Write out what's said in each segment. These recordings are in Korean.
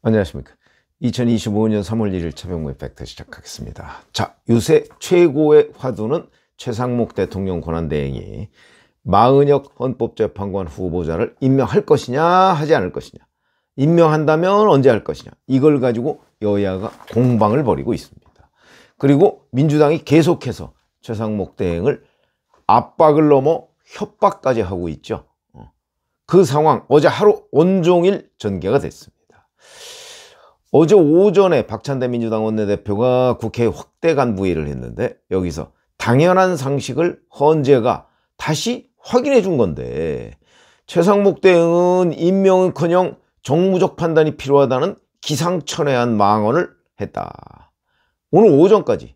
안녕하십니까. 2025년 3월 1일 최병무의 팩트 시작하겠습니다. 자, 요새 최고의 화두는 최상목 대통령 권한대행이 마은혁 헌법재판관 후보자를 임명할 것이냐 하지 않을 것이냐, 임명한다면 언제 할 것이냐, 이걸 가지고 여야가 공방을 벌이고 있습니다. 그리고 민주당이 계속해서 최상목 대행을 압박을 넘어 협박까지 하고 있죠. 그 상황 어제 하루 온종일 전개가 됐습니다. 어제 오전에 박찬대 민주당 원내대표가 국회에 확대 간부회의를 했는데, 여기서 당연한 상식을 헌재가 다시 확인해 준 건데, 최상목 대행은 임명은커녕 정무적 판단이 필요하다는 기상천외한 망언을 했다. 오늘 오전까지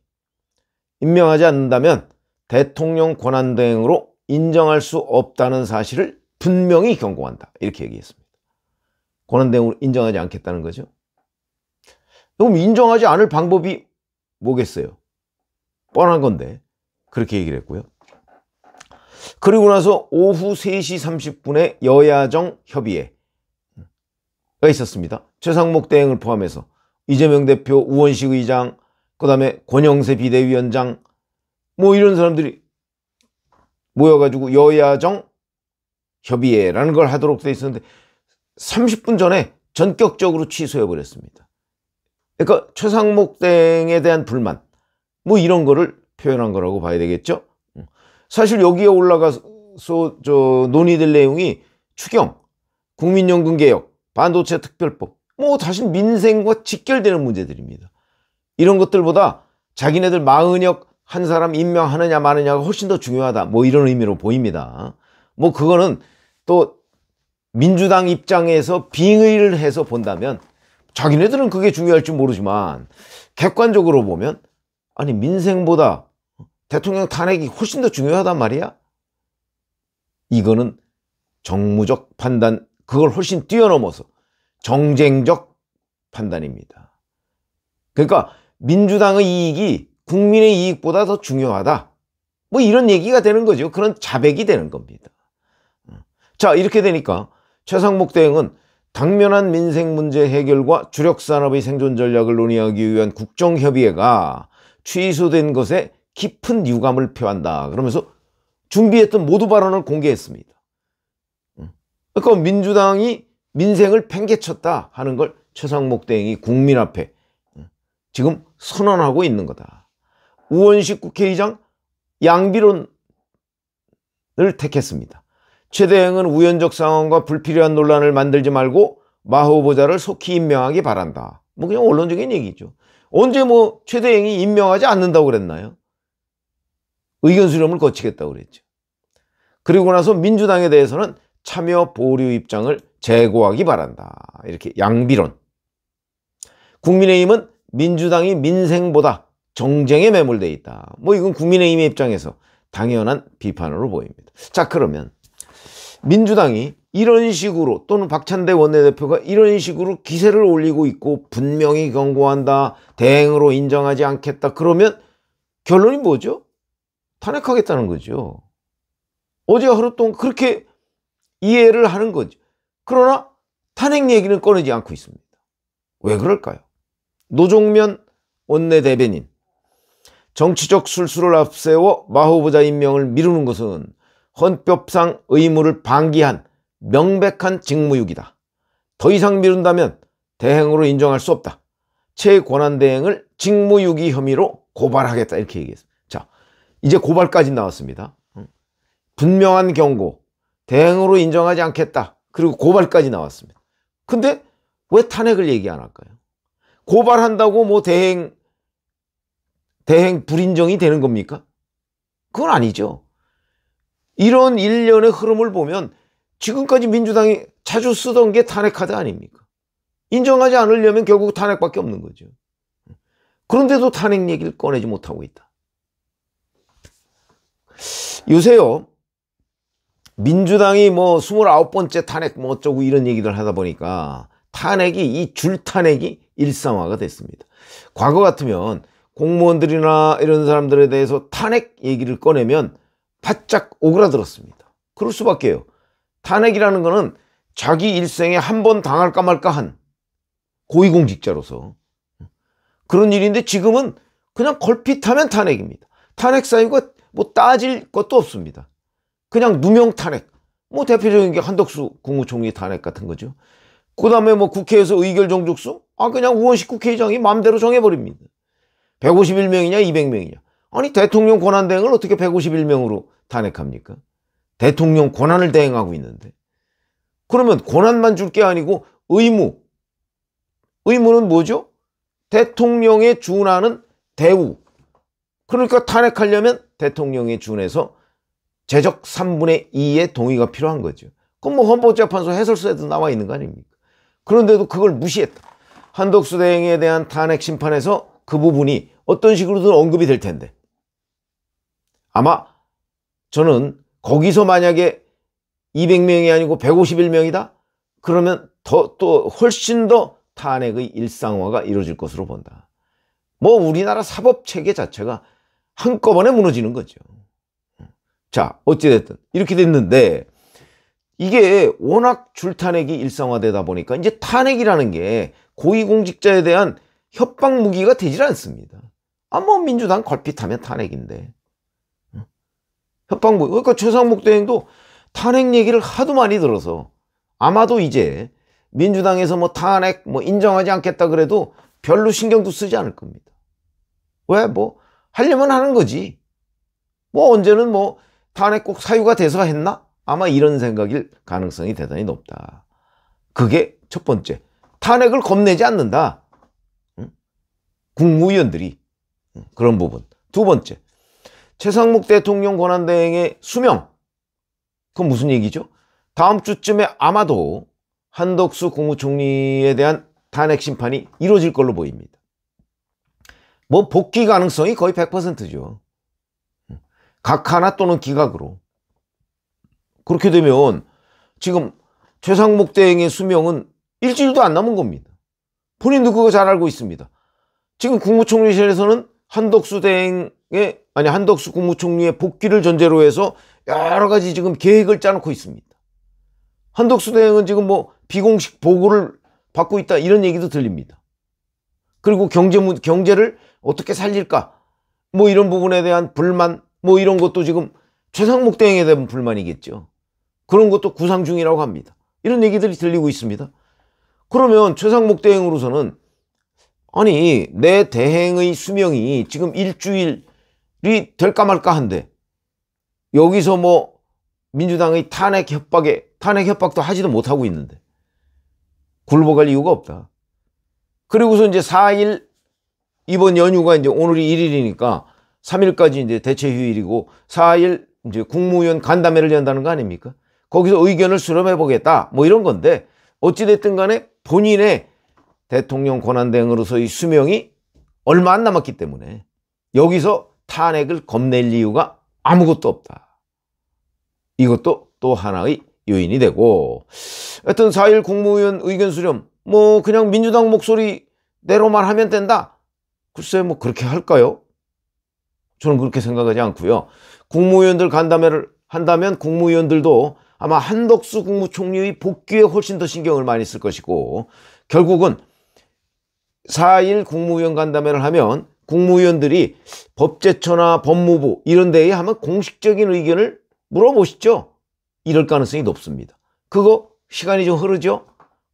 임명하지 않는다면 대통령 권한대행으로 인정할 수 없다는 사실을 분명히 경고한다, 이렇게 얘기했습니다. 권한대행으로 인정하지 않겠다는 거죠. 그럼 인정하지 않을 방법이 뭐겠어요? 뻔한 건데 그렇게 얘기를 했고요. 그리고 나서 오후 3시 30분에 여야정 협의회가 있었습니다. 최상목 대행을 포함해서 이재명 대표, 우원식 의장, 그 다음에 권영세 비대위원장, 뭐 이런 사람들이 모여가지고 여야정 협의회라는 걸 하도록 돼 있었는데 30분 전에 전격적으로 취소해버렸습니다. 그러니까 최상목 대행에 대한 불만, 뭐 이런 거를 표현한 거라고 봐야 되겠죠. 사실 여기에 올라가서 논의될 내용이 추경, 국민연금 개혁, 반도체 특별법, 뭐 사실 민생과 직결되는 문제들입니다. 이런 것들보다 자기네들 마은혁 한 사람 임명하느냐 마느냐가 훨씬 더 중요하다, 뭐 이런 의미로 보입니다. 뭐 그거는 또 민주당 입장에서 빙의를 해서 본다면 자기네들은 그게 중요할지 모르지만, 객관적으로 보면 아니 민생보다 대통령 탄핵이 훨씬 더 중요하단 말이야. 이거는 정무적 판단, 그걸 훨씬 뛰어넘어서 정쟁적 판단입니다. 그러니까 민주당의 이익이 국민의 이익보다 더 중요하다, 뭐 이런 얘기가 되는 거죠. 그런 자백이 되는 겁니다. 자, 이렇게 되니까 최상목 대행은 당면한 민생 문제 해결과 주력산업의 생존 전략을 논의하기 위한 국정협의회가 취소된 것에 깊은 유감을 표한다, 그러면서 준비했던 모두 발언을 공개했습니다. 그러니까 민주당이 민생을 팽개쳤다 하는 걸 최상목 대행이 국민 앞에 지금 선언하고 있는 거다. 우원식 국회의장 양비론을 택했습니다. 최 대행은 우연적 상황과 불필요한 논란을 만들지 말고 마 후보자를 속히 임명하기 바란다. 뭐 그냥 원론적인 얘기죠. 언제 뭐 최 대행이 임명하지 않는다고 그랬나요? 의견 수렴을 거치겠다고 그랬죠. 그리고 나서 민주당에 대해서는 참여 보류 입장을 재고하기 바란다, 이렇게 양비론. 국민의힘은 민주당이 민생보다 정쟁에 매몰되어 있다, 뭐 이건 국민의힘의 입장에서 당연한 비판으로 보입니다. 자, 그러면 민주당이 이런 식으로, 또는 박찬대 원내대표가 이런 식으로 기세를 올리고 있고 분명히 경고한다, 대행으로 인정하지 않겠다, 그러면 결론이 뭐죠? 탄핵하겠다는 거죠. 어제 하루 동안 그렇게 이해를 하는 거죠. 그러나 탄핵 얘기는 꺼내지 않고 있습니다. 왜 그럴까요? 노종면 원내대변인, 정치적 술수를 앞세워 마 후보자 임명을 미루는 것은 헌법상 의무를 방기한 명백한 직무유기다. 더 이상 미룬다면 대행으로 인정할 수 없다. 최권한대행을 직무유기 혐의로 고발하겠다, 이렇게 얘기했습니다. 자, 이제 고발까지 나왔습니다. 분명한 경고, 대행으로 인정하지 않겠다, 그리고 고발까지 나왔습니다. 근데 왜 탄핵을 얘기 안 할까요? 고발한다고 뭐 대행 불인정이 되는 겁니까? 그건 아니죠. 이런 일련의 흐름을 보면 지금까지 민주당이 자주 쓰던 게 탄핵 카드 아닙니까? 인정하지 않으려면 결국 탄핵밖에 없는 거죠. 그런데도 탄핵 얘기를 꺼내지 못하고 있다. 요새요, 민주당이 뭐 29번째 탄핵 뭐 어쩌고 이런 얘기를 하다 보니까 탄핵이, 이 줄 탄핵이 일상화가 됐습니다. 과거 같으면 공무원들이나 이런 사람들에 대해서 탄핵 얘기를 꺼내면 바짝 오그라들었습니다. 그럴 수밖에요. 탄핵이라는 거는 자기 일생에 한 번 당할까 말까 한 고위공직자로서. 그런 일인데 지금은 그냥 걸핏하면 탄핵입니다. 탄핵 사유가 뭐 따질 것도 없습니다. 그냥 누명 탄핵. 뭐 대표적인 게 한덕수 국무총리 탄핵 같은 거죠. 그 다음에 뭐 국회에서 의결 정족수? 그냥 우원식 국회의장이 마음대로 정해버립니다. 151명이냐 200명이냐. 아니 대통령 권한대행을 어떻게 151명으로 탄핵합니까? 대통령 권한을 대행하고 있는데. 그러면 권한만 줄 게 아니고 의무. 의무는 뭐죠? 대통령에 준하는 대우. 그러니까 탄핵하려면 대통령에 준해서 제적 3분의 2의 동의가 필요한 거죠. 그럼 뭐 헌법재판소 해설서에도 나와 있는 거 아닙니까? 그런데도 그걸 무시했다. 한덕수 대행에 대한 탄핵 심판에서 그 부분이 어떤 식으로든 언급이 될 텐데 아마 저는 거기서 만약에 200명이 아니고 151명이다? 그러면 또 훨씬 더 탄핵의 일상화가 이루어질 것으로 본다. 뭐 우리나라 사법체계 자체가 한꺼번에 무너지는 거죠. 자, 어찌됐든 이렇게 됐는데 이게 워낙 줄탄핵이 일상화되다 보니까 이제 탄핵이라는 게 고위공직자에 대한 협박 무기가 되질 않습니다. 뭐 민주당 걸핏하면 탄핵인데. 협박 무기. 그러니까 최상목 대행도 탄핵 얘기를 하도 많이 들어서 아마도 이제 민주당에서 뭐 탄핵 뭐 인정하지 않겠다 그래도 별로 신경도 쓰지 않을 겁니다. 왜? 뭐 하려면 하는 거지. 뭐 언제는 뭐 탄핵 꼭 사유가 돼서 했나? 아마 이런 생각일 가능성이 대단히 높다. 그게 첫 번째. 탄핵을 겁내지 않는다. 국무위원들이. 그런 부분. 두 번째. 최상목 대통령 권한대행의 수명. 그건 무슨 얘기죠? 다음 주쯤에 아마도 한덕수 국무총리에 대한 탄핵 심판이 이루어질 걸로 보입니다. 뭐 복귀 가능성이 거의 100%죠. 각하나 또는 기각으로. 그렇게 되면 지금 최상목 대행의 수명은 일주일도 안 남은 겁니다. 본인도 그거 잘 알고 있습니다. 지금 국무총리실에서는 한덕수 국무총리의 복귀를 전제로 해서 여러 가지 지금 계획을 짜놓고 있습니다. 한덕수 대행은 지금 뭐 비공식 보고를 받고 있다 이런 얘기도 들립니다. 그리고 경제를 어떻게 살릴까 뭐 이런 부분에 대한 불만 뭐 이런 것도 지금 최상목 대행에 대한 불만이겠죠. 그런 것도 구상 중이라고 합니다. 이런 얘기들이 들리고 있습니다. 그러면 최상목 대행으로서는 아니 내 대행의 수명이 지금 일주일이 될까 말까 한데 여기서 뭐 민주당의 탄핵 협박도 하지도 못하고 있는데 굴복할 이유가 없다. 그리고서 이제 4일 이번 연휴가 이제 오늘이 1일이니까 3일까지 이제 대체 휴일이고 4일 이제 국무위원 간담회를 연다는 거 아닙니까? 거기서 의견을 수렴해 보겠다. 뭐 이런 건데 어찌됐든 간에 본인의 대통령 권한대행으로서의 수명이 얼마 안 남았기 때문에 여기서 탄핵을 겁낼 이유가 아무것도 없다. 이것도 또 하나의 요인이 되고 하여튼 4일 국무위원 의견 수렴 뭐 그냥 민주당 목소리대로만 하면 된다. 글쎄 뭐 그렇게 할까요? 저는 그렇게 생각하지 않고요. 국무위원들 간담회를 한다면 국무위원들도 아마 한덕수 국무총리의 복귀에 훨씬 더 신경을 많이 쓸 것이고 결국은 4일 국무위원 간담회를 하면 국무위원들이 법제처나 법무부 이런 데에 하면 공식적인 의견을 물어보시죠. 이럴 가능성이 높습니다. 그거 시간이 좀 흐르죠.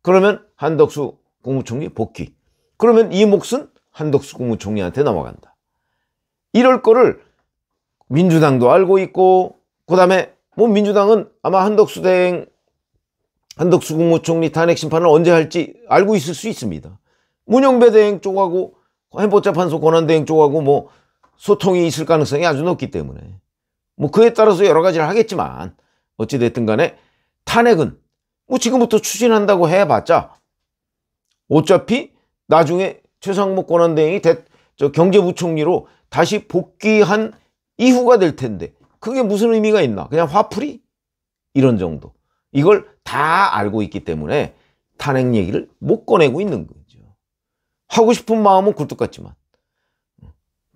그러면 한덕수 국무총리 복귀. 그러면 이 몫은 한덕수 국무총리한테 넘어간다. 이럴 거를 민주당도 알고 있고 그다음에 뭐 민주당은 아마 한덕수 국무총리 탄핵 심판을 언제 할지 알고 있을 수 있습니다. 문영배 대행 쪽하고 헌법재판소 권한대행 쪽하고 뭐 소통이 있을 가능성이 아주 높기 때문에 뭐 그에 따라서 여러 가지를 하겠지만 어찌됐든 간에 탄핵은 뭐 지금부터 추진한다고 해봤자 어차피 나중에 최상목 권한대행이 경제부총리로 다시 복귀한 이후가 될 텐데 그게 무슨 의미가 있나? 그냥 화풀이? 이런 정도. 이걸 다 알고 있기 때문에 탄핵 얘기를 못 꺼내고 있는 거죠. 하고 싶은 마음은 굴뚝 같지만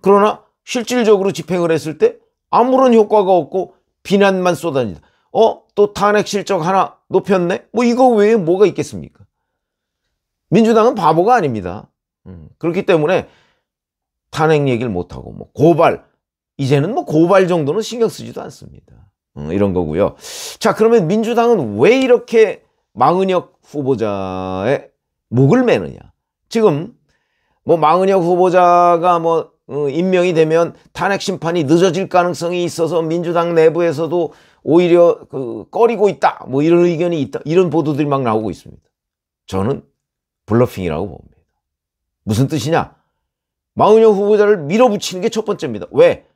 그러나 실질적으로 집행을 했을 때 아무런 효과가 없고 비난만 쏟아진다. 또 탄핵 실적 하나 높였네? 뭐 이거 외에 뭐가 있겠습니까? 민주당은 바보가 아닙니다. 그렇기 때문에 탄핵 얘기를 못하고 뭐 고발, 이제는 뭐 고발 정도는 신경 쓰지도 않습니다. 이런 거고요. 자, 그러면 민주당은 왜 이렇게 망은혁 후보자의 목을 매느냐? 지금 뭐 망은혁 후보자가 뭐 임명이 되면 탄핵 심판이 늦어질 가능성이 있어서 민주당 내부에서도 오히려 꺼리고 있다, 뭐 이런 의견이 있다, 이런 보도들이 막 나오고 있습니다. 저는 블러핑이라고 봅니다. 무슨 뜻이냐? 망은혁 후보자를 밀어붙이는 게 첫 번째입니다. 왜?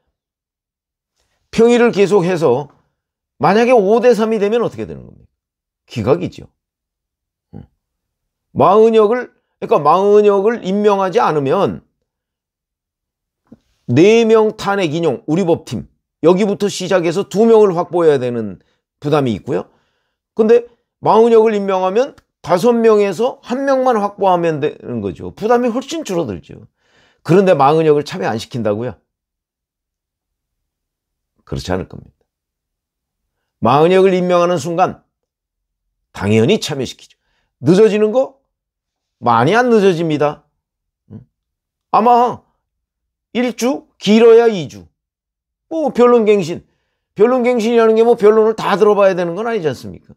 평의를 계속해서 만약에 5대3이 되면 어떻게 되는 겁니까? 기각이죠. 그러니까 망은혁을 임명하지 않으면 4명 탄핵 인용 우리 법팀 여기부터 시작해서 2명을 확보해야 되는 부담이 있고요. 근데 망은혁을 임명하면 5명에서 1명만 확보하면 되는 거죠. 부담이 훨씬 줄어들죠. 그런데 망은혁을 참여 안 시킨다고요? 그렇지 않을 겁니다. 망은혁을 임명하는 순간 당연히 참여시키죠. 늦어지는 거 많이 안 늦어집니다. 아마 1주, 길어야 2주. 뭐 변론갱신이라는 게 뭐 변론을 다 들어봐야 되는 건 아니지 않습니까?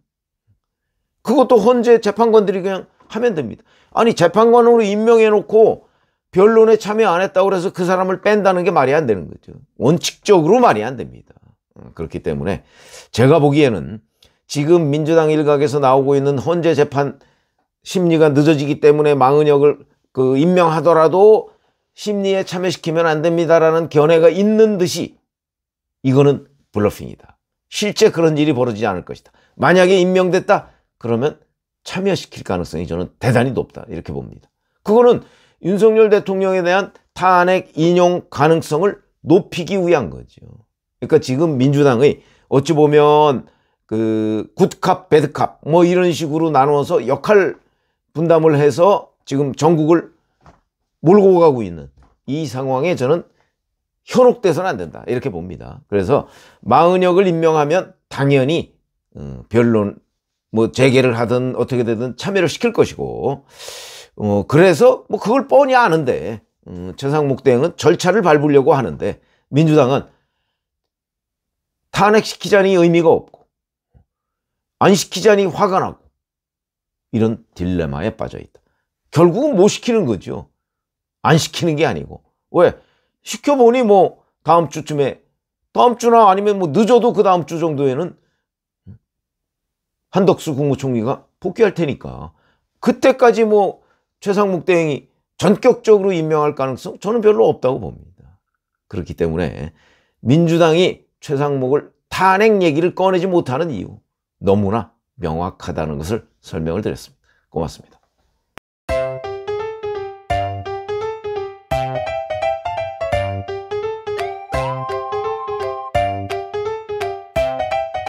그것도 헌재 재판관들이 그냥 하면 됩니다. 아니, 재판관으로 임명해놓고 변론에 참여 안 했다고 해서 그 사람을 뺀다는 게 말이 안 되는 거죠. 원칙적으로 말이 안 됩니다. 그렇기 때문에 제가 보기에는 지금 민주당 일각에서 나오고 있는 헌재 재판 심리가 늦어지기 때문에 망은혁을 임명하더라도 심리에 참여시키면 안 됩니다라는 견해가 있는 듯이 이거는 블러핑이다. 실제 그런 일이 벌어지지 않을 것이다. 만약에 임명됐다 그러면 참여시킬 가능성이 저는 대단히 높다 이렇게 봅니다. 그거는 윤석열 대통령에 대한 탄핵 인용 가능성을 높이기 위한 거죠. 그러니까 지금 민주당의 어찌 보면 굿캅, 배드캅 뭐 이런 식으로 나누어서 역할 분담을 해서 지금 전국을 몰고 가고 있는 이 상황에 저는 현혹돼서는 안 된다 이렇게 봅니다. 그래서 망은혁을 임명하면 당연히 변론 뭐 재개를 하든 어떻게 되든 참여를 시킬 것이고 그래서 뭐 그걸 뻔히 아는데 최상목 대행은 절차를 밟으려고 하는데 민주당은 탄핵시키자니 의미가 없고 안 시키자니 화가 나고 이런 딜레마에 빠져 있다. 결국은 못 시키는 거죠. 안 시키는 게 아니고. 왜? 시켜보니 뭐 다음 주쯤에, 다음 주나 아니면 뭐 늦어도 그 다음 주 정도에는 한덕수 국무총리가 복귀할 테니까 그때까지 뭐 최상목 대행이 전격적으로 임명할 가능성 저는 별로 없다고 봅니다. 그렇기 때문에 민주당이 최상목을 탄핵 얘기를 꺼내지 못하는 이유 너무나 명확하다는 것을 설명을 드렸습니다. 고맙습니다.